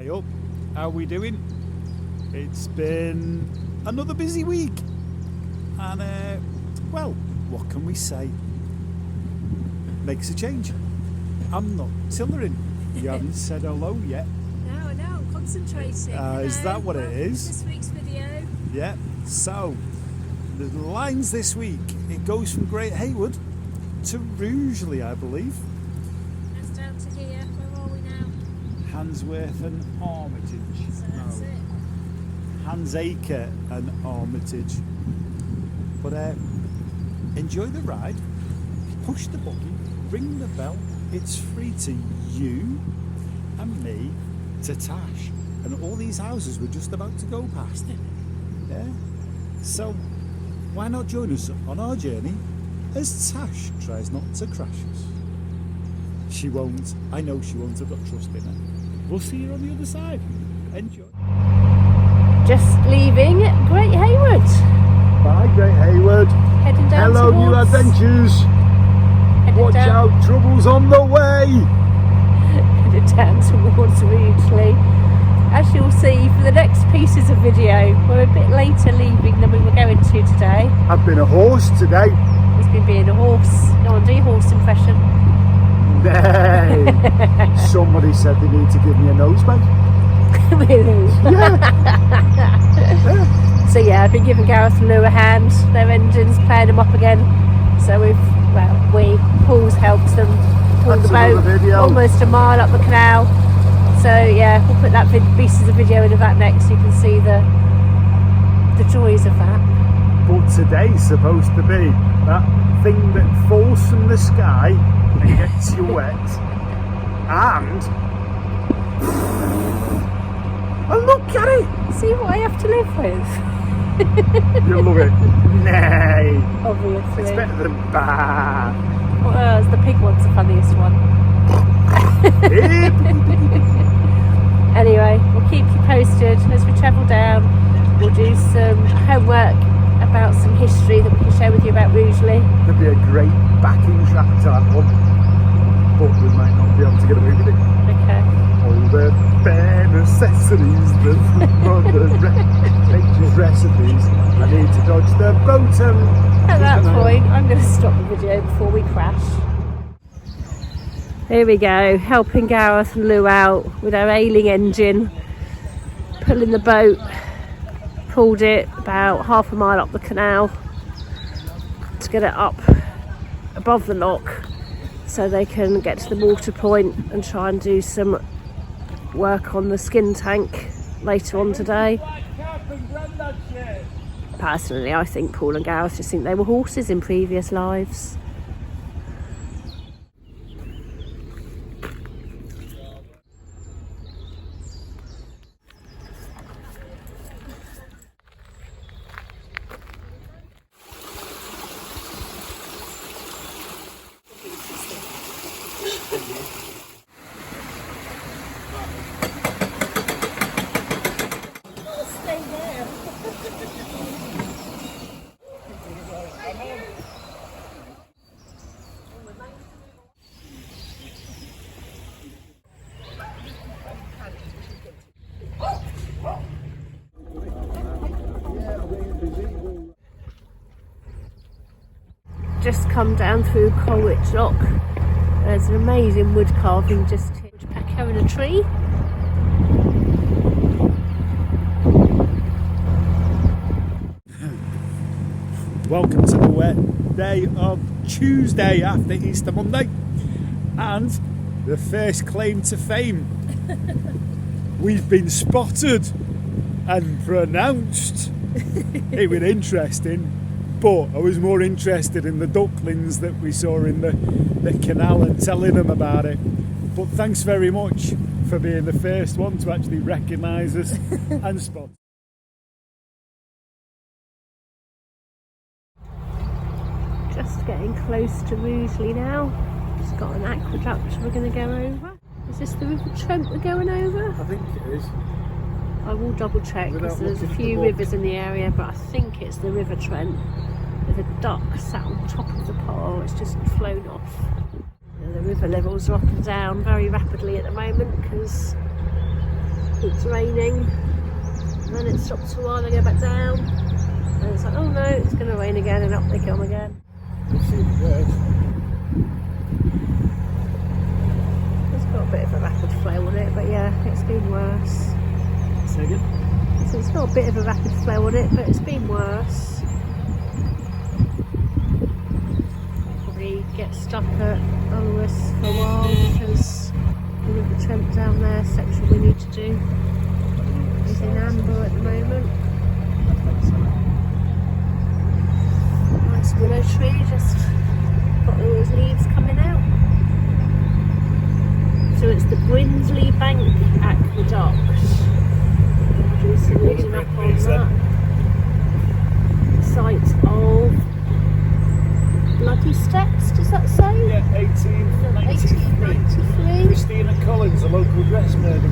Hey up, how we doing? It's been another busy week and well, what can we say? Makes a change. I'm not tillering. You haven't said hello yet. No, I know, I'm concentrating. Is that what it is? This week's video. Yeah, so the lines this week, it goes from Great Haywood to Rugeley, I believe. That's down to here. Where are we now? Handsworth and Armitage. So that's it. Handsacre and Armitage. But enjoy the ride, push the button, ring the bell. It's free to you and me to Tash. And all these houses we're just about to go past. Yeah? So why not join us on our journey as Tash tries not to crash us? She won't. I know she won't. I've got trust in her. We'll see her on the other side. Enjoy. Just leaving Great Haywood. Bye, Great Haywood. Heading down Hello, towards... new adventures. Watch out, trouble's on the way. Headed down towards Rugeley. As you'll see for the next pieces of video, we're a bit later leaving than we were going to today. I've been a horse today. He's been being a horse. Go on, do your horse impression. Nay. Somebody said they need to give me a nosebag. Really? Yeah. So yeah, I've been giving Gareth and Lou a hand. Their engines, playing them up again. So Paul's helped them pull the boat almost a mile up the canal. So yeah, we'll put that pieces of video into that next, so you can see the joys of that. But today's supposed to be that thing that falls from the sky and gets you wet. And look at it! See what I have to live with? You love it. Nay. Obviously. It's better than bad. Well, the pig one's the funniest one. Anyway, we'll keep you posted as we travel down. We'll do some homework about some history that we can share with you about Rugeley. There'll be a great backing track to that one, but we might not be able to get away with it. Okay. All the bare necessities, the nature's recipes. I need to dodge the boat. At that point, I'm going to stop the video before we crash. Here we go, helping Gareth and Lou out with our ailing engine, pulling the boat. Pulled it about half a mile up the canal to get it up above the lock so they can get to the water point and try and do some work on the skin tank later on today. Personally, I think Paul and Gareth just think they were horses in previous lives. Just come down through Colwich Lock. There's an amazing wood carving just here. Woodpecker in a tree. Welcome to the wet day of Tuesday after Easter Monday, and the first claim to fame. We've been spotted and pronounced. It was interesting. But I was more interested in the ducklings that we saw in the canal and telling them about it. But thanks very much for being the first one to actually recognise us and spot. Just getting close to Rugeley now. Just got an aqueduct we're going to go over. Is this the River Trent we're going over? I think it is. I will double check because there's a few rivers in the area, but I think it's the River Trent. There's a duck sat on top of the pole, it's just flown off. And the river levels are up and down very rapidly at the moment because keeps raining, and then it stops for a while, they go back down, and it's like, oh no, it's going to rain again, and up they come again. We've seen it worse. It's got a bit of a rapid flow on it, but yeah, it's been worse. Say again? So it's got a bit of a rapid flow on it, but it's been worse. Probably get stuck at Erewash for a while because one of the tramp down there section we need to do is in amber at the moment. Nice willow tree, just got all those leaves coming out. So it's the Brinsley Bank Aqueduct. Do some reading up on that. Site of Bloody Steps, does that say? Yeah, 1893. Christina Collins, a local dressmaker,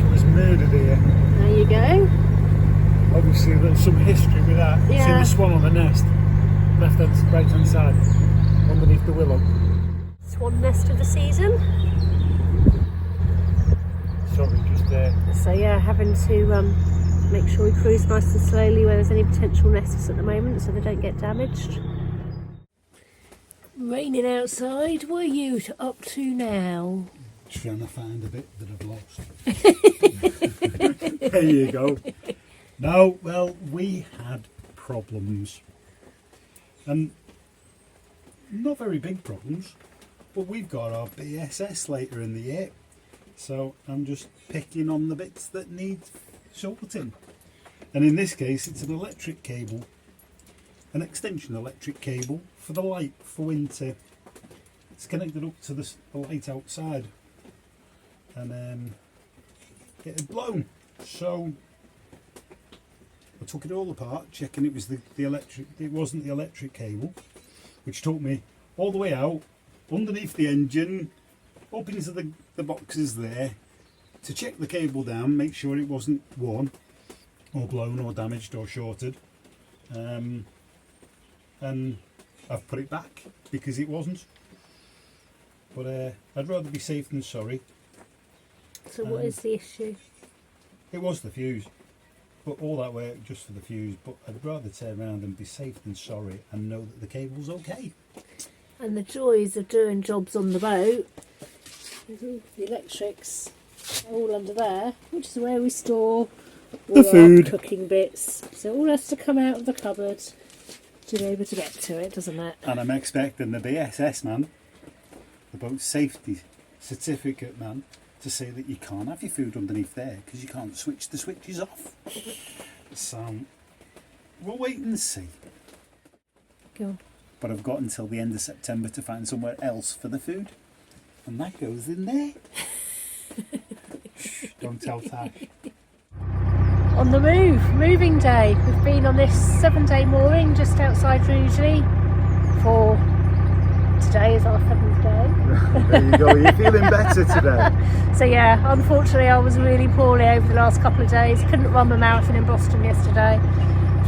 was murdered here. There you go. Obviously, there's some history with that. Yeah. See the swan on the nest, left hand, right hand side, underneath the willow. Swan nest of the season. Sorry, just there. So yeah, having to make sure we cruise nice and slowly where there's any potential nests at the moment so they don't get damaged. Raining outside, what are you up to now? Trying to find a bit that I've lost. There you go. No, well, we had problems. And not very big problems, but we've got our BSS later in the year. So I'm just picking on the bits that need sorting. And in this case, it's an electric cable, an extension electric cable for the light for winter. It's connected up to the light outside, and it had blown. So I took it all apart, checking it was the electric. It wasn't the electric cable, which took me all the way out underneath the engine, up into the boxes there, to check the cable down, make sure it wasn't worn or blown or damaged or shorted, and I've put it back because it wasn't. But I'd rather be safe than sorry. So what is the issue? It was the fuse, but all that work just for the fuse. But I'd rather turn around and be safe than sorry and know that the cable's okay. And the joys of doing jobs on the boat, the electrics are all under there, which is where we store all The food. our cooking bits. So it all has to come out of the cupboard to be able to get to it, doesn't it? And I'm expecting the BSS man, the boat safety certificate man, to say that you can't have your food underneath there because you can't switch the switches off. So we'll wait and see. Go on. But I've got until the end of September to find somewhere else for the food, and that goes in there. Shh, don't tell Tash. On the move, moving day. We've been on this 7-day mooring just outside Rugeley for today is our 7th day. There you go, you're feeling better today. So yeah, unfortunately I was really poorly over the last couple of days. Couldn't run the marathon in Boston yesterday.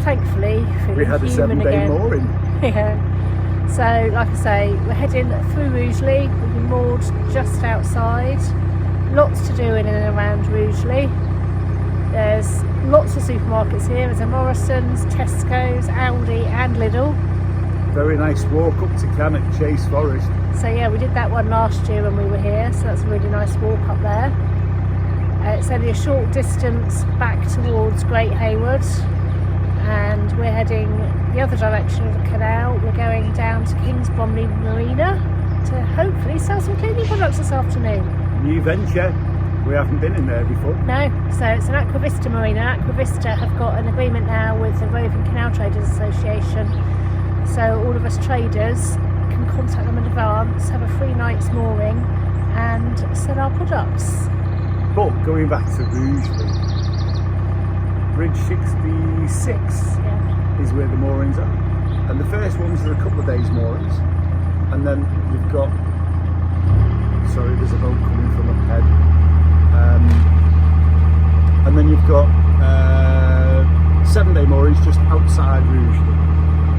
Thankfully, feeling We had a human 7-day again. mooring. Yeah. So like I say, we're heading through Rugeley. We've been moored just outside. Lots to do in and around Rugeley. There's lots of supermarkets here. There's a Morrison's, Tesco's, Aldi and Lidl. Very nice walk up to Cannock Chase Forest. So yeah, we did that one last year when we were here, so that's a really nice walk up there. It's only a short distance back towards Great Hayward, and we're heading the other direction of the canal. We're going down to Castle Marina to hopefully sell some cleaning products this afternoon. New venture. We haven't been in there before. No, so it's an Aquavista Marina. Aquavista have got an agreement now with the Roving Canal Traders Association. So all of us traders can contact them in advance, have a free night's mooring and sell our products. But going back to Rugeley, Bridge 66 is where the moorings are. And the first ones are a couple of days moorings. And then you've got, sorry, there's a boat coming from up ahead. And then you've got 7-day moorings just outside Rugeley.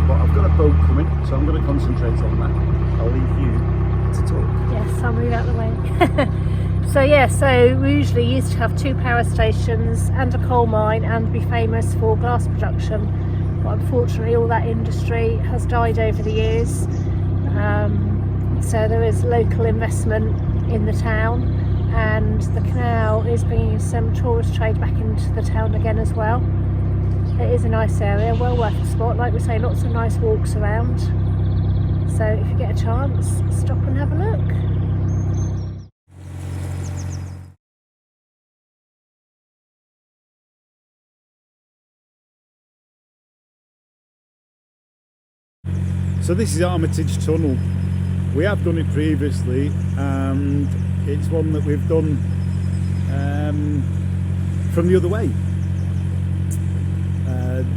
But I've got a boat coming, so I'm going to concentrate on that. I'll leave you to talk. Yes, I'll move out of the way. So yeah, so we usually used to have 2 power stations and a coal mine and be famous for glass production, but unfortunately all that industry has died over the years. So there is local investment in the town, and the canal is bringing some tourist trade back into the town again as well. It is a nice area, well worth a spot. Like we say, lots of nice walks around. So if you get a chance, stop and have a look. So this is Armitage Tunnel. We have done it previously, and it's one that we've done from the other way.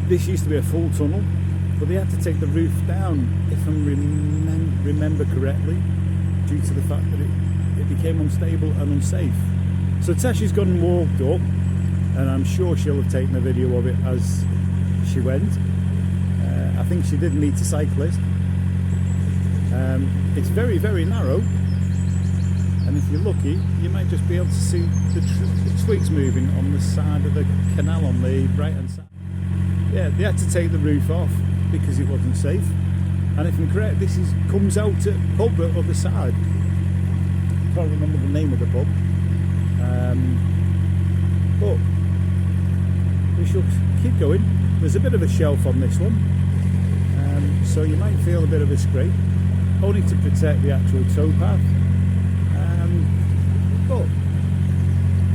This used to be a full tunnel, but they had to take the roof down, if I remember correctly, due to the fact that it became unstable and unsafe. So Tasha's gone and walked up, and I'm sure she'll have taken a video of it as she went. I think she did meet a cyclist. It's very, very narrow, and if you're lucky you might just be able to see the twigs moving on the side of the canal on the right hand side. Yeah, they had to take the roof off because it wasn't safe, and if I'm correct, this comes out at pub at the other side. Can't remember the name of the pub, but we shall keep going. There's a bit of a shelf on this one, so you might feel a bit of a scrape, only to protect the actual towpath, but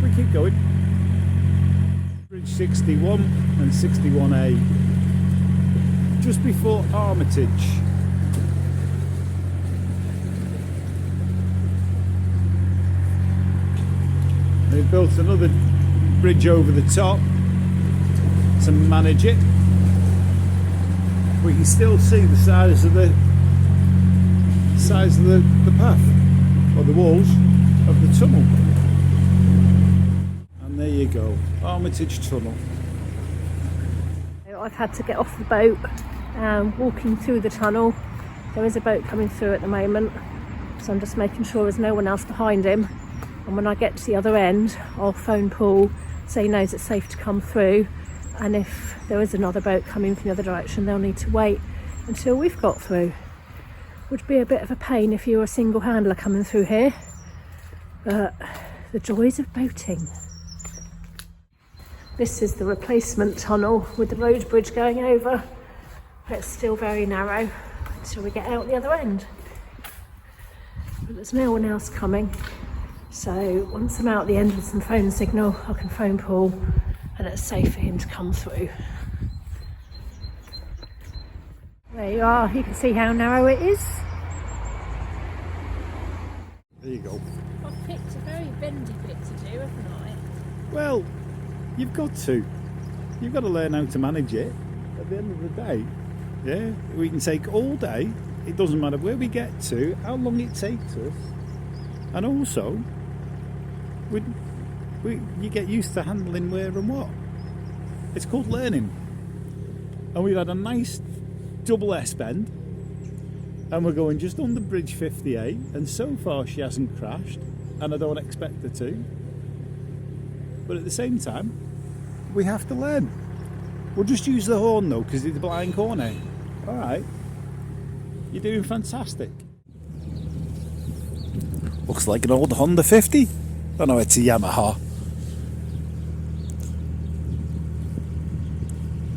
we keep going. Bridge 61 and 61A, just before Armitage. They've built another bridge over the top to manage it. We can still see the sides of the path, or the walls of the tunnel. And there you go, Armitage Tunnel. I've had to get off the boat and walking through the tunnel. There is a boat coming through at the moment, so I'm just making sure there's no one else behind him, and when I get to the other end I'll phone Paul so he knows it's safe to come through, and if there is another boat coming from the other direction they'll need to wait until we've got through. Would be a bit of a pain if you were a single handler coming through here, but the joys of boating. This is the replacement tunnel with the road bridge going over. It's still very narrow until we get out the other end. But there's no one else coming, so once I'm out the end with some phone signal I can phone Paul and it's safe for him to come through. There you are, you can see how narrow it is. There you go. I've picked a very bendy bit to do, haven't I? Well, you've got to. You've got to learn how to manage it. At the end of the day, yeah, we can take all day. It doesn't matter where we get to, how long it takes us, and also, you get used to handling where and what. It's called learning. And we've had a nice double S bend, and we're going just under bridge 58, and so far she hasn't crashed, and I don't expect her to, but at the same time we have to learn. We'll just use the horn though because it's a blind corner. Alright, you're doing fantastic. Looks like an old Honda 50. Oh no, it's a Yamaha.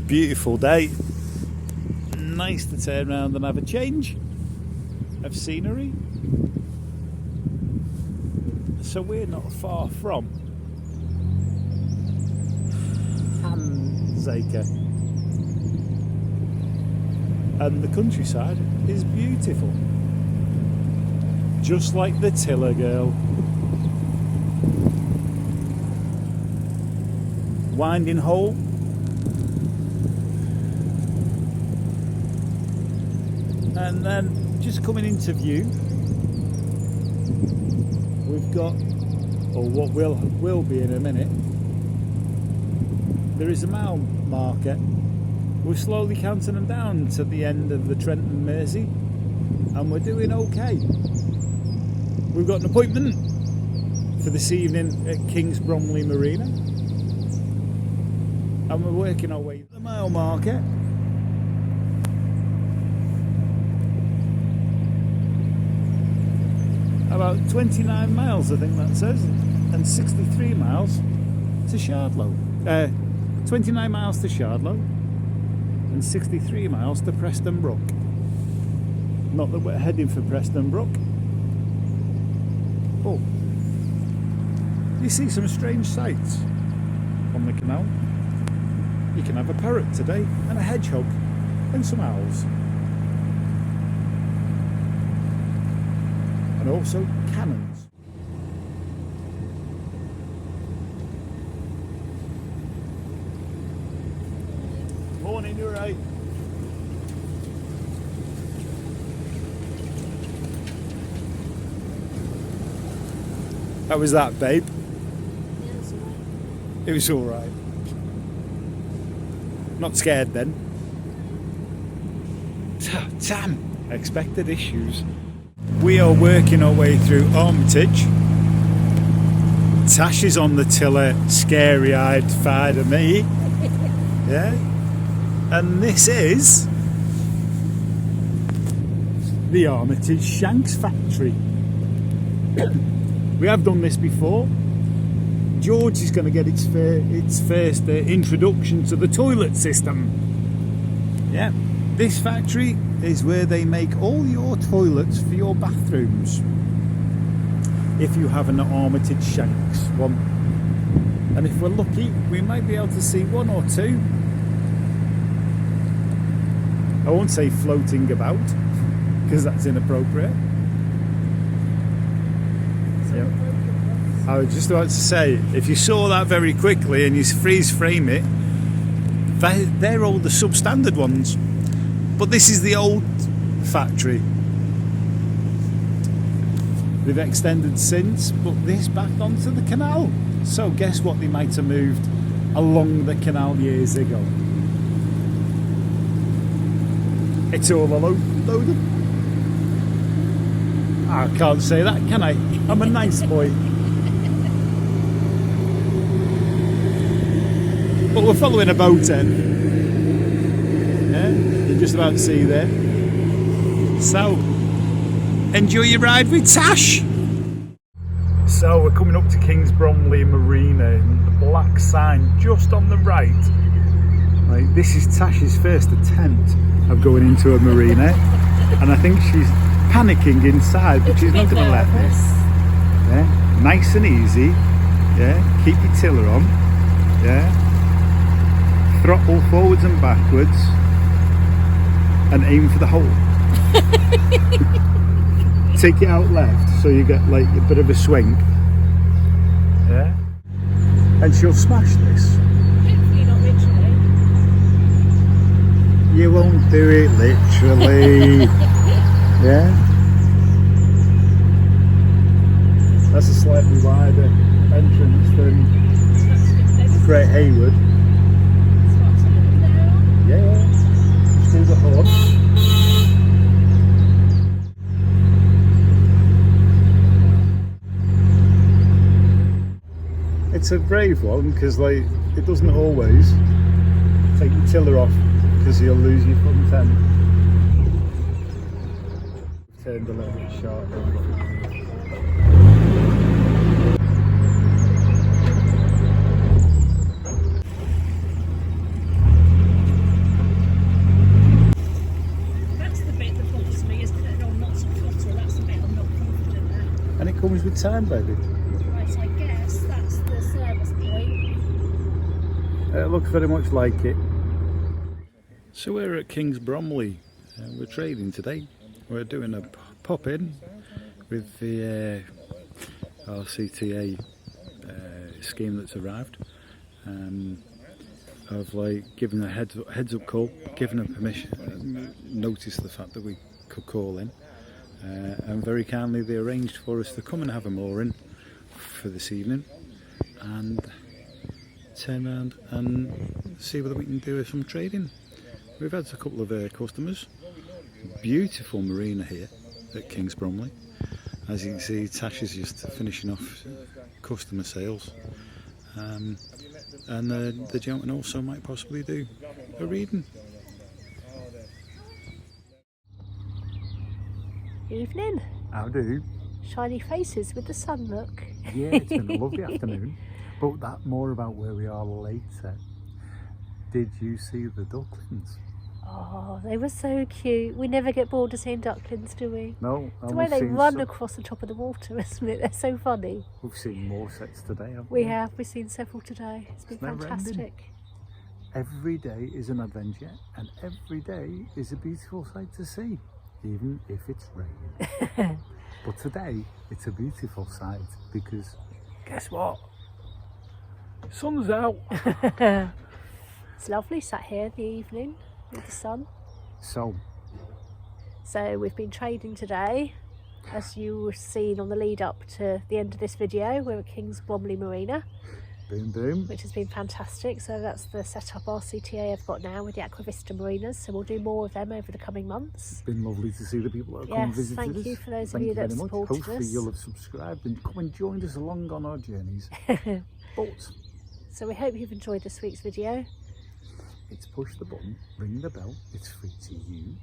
Beautiful day. Nice to turn around and have a change of scenery. So we're not far from Handsacre, and the countryside is beautiful, just like the Tiller Girl. Winding hole. And then just coming into view, we've got, or what will be in a minute, there is a mile marker. We're slowly counting them down to the end of the Trent and Mersey, and we're doing okay. We've got an appointment for this evening at Kings Bromley Marina, and we're working our way to the mile marker. About 29 miles I think that says, and 63 miles to Shardlow. 29 miles to Shardlow and 63 miles to Preston Brook. Not that we're heading for Preston Brook. Oh, you see some strange sights on the canal. You can have a parrot today, and a hedgehog, and some owls. And also cannons. Morning, you're right. How was that, babe? It was all right. Not scared then. Damn, expected issues. We are working our way through Armitage. Tash is on the tiller, scary-eyed, fired at me. Yeah. And this is the Armitage Shanks factory. We have done this before. George is going to get its first introduction to the toilet system. Yeah, this factory is where they make all your toilets for your bathrooms. If you have an Armitage Shanks one. And if we're lucky, we might be able to see one or two. I won't say floating about, because that's inappropriate. Yeah. I was just about to say, if you saw that very quickly and you freeze frame it, they're all the substandard ones. But this is the old factory. They've extended since, but this back onto the canal. So guess what, they might have moved along the canal years ago. It's all a load of... I can't say that, can I? I'm a nice boy. But we're following a boat in. Yeah, you're just about to see there. So, enjoy your ride with Tash. So we're coming up to Kings Bromley Marina, and the black sign just on the right. Like, this is Tash's first attempt of going into a marina, and I think she's panicking inside, but she's not going to let this. Yeah, nice and easy. Yeah, keep your tiller on. Yeah, throttle forwards and backwards, and aim for the hole. Take it out left so you get like a bit of a swing. Yeah, and she'll smash this. Hopefully not literally. You won't do it literally. Yeah, that's a slightly wider entrance than Great Hayward. Yeah, through the horn. It's a brave one because like it doesn't always take your tiller off because you'll lose your front end. Turned a little bit sharp. That's the bit that bothers me, isn't it? Oh, not so clutter. That's the bit I'm not confident at. And it comes with time, baby. Right, I guess that's the service point. It looks very much like it. So we're at Kings Bromley. We're trading today. We're doing a pop in with the RCTA scheme that's arrived. I've like given a heads up call, given a permission, noticed the fact that we could call in, and very kindly they arranged for us to come and have a mooring for this evening and turn around and see whether we can do some trading. We've had a couple of customers. Beautiful marina here at Kings Bromley, As you can see, Tash is just finishing off customer sales. And the gentleman also might possibly do a reading. Evening. How do? Shiny faces with the sun, look. Yeah, it's been a lovely afternoon. But that more about where we are later. Did you see the ducklings? Oh, they were so cute. We never get bored of seeing ducklings, do we? No. The way they run across the top of the water, isn't it? They're so funny. We've seen more sets today, haven't we? We have. We've seen several today. It's been fantastic. Every day is an adventure, and every day is a beautiful sight to see, even if it's raining. But today, it's a beautiful sight because, guess what? Sun's out. It's lovely sat here in the evening with the sun. So we've been trading today, as you were seen on the lead up to the end of this video. We're at King's Bromley Marina. Boom boom. Which has been fantastic. So that's the setup RCTA I've got now with the Aquavista Marinas. So we'll do more of them over the coming months. It's been lovely to see the people that have come and visited us. Thank you for those of you that have supported us. Hopefully you'll have subscribed and come and joined us along on our journeys. So we hope you've enjoyed this week's video. It's push the button, ring the bell, it's free to you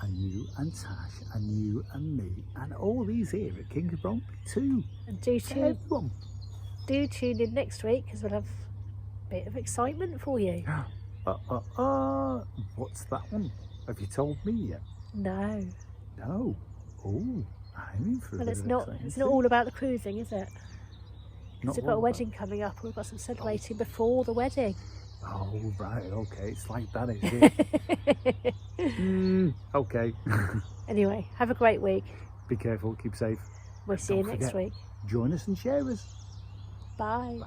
and Tash and you and me and all these here at King's Bromley too. And do tune in next week because we'll have a bit of excitement for you. What's that one? Have you told me yet? No. No. Oh, I'm in for a bit of excitement. It's not all about the cruising, is it? Because we've got a wedding coming up. We've got some celebrating before the wedding. Oh, right, okay. It's like that, is it? Okay. Anyway, have a great week. Be careful, keep safe. We'll see you next week. Join us and share us. Bye. Bye.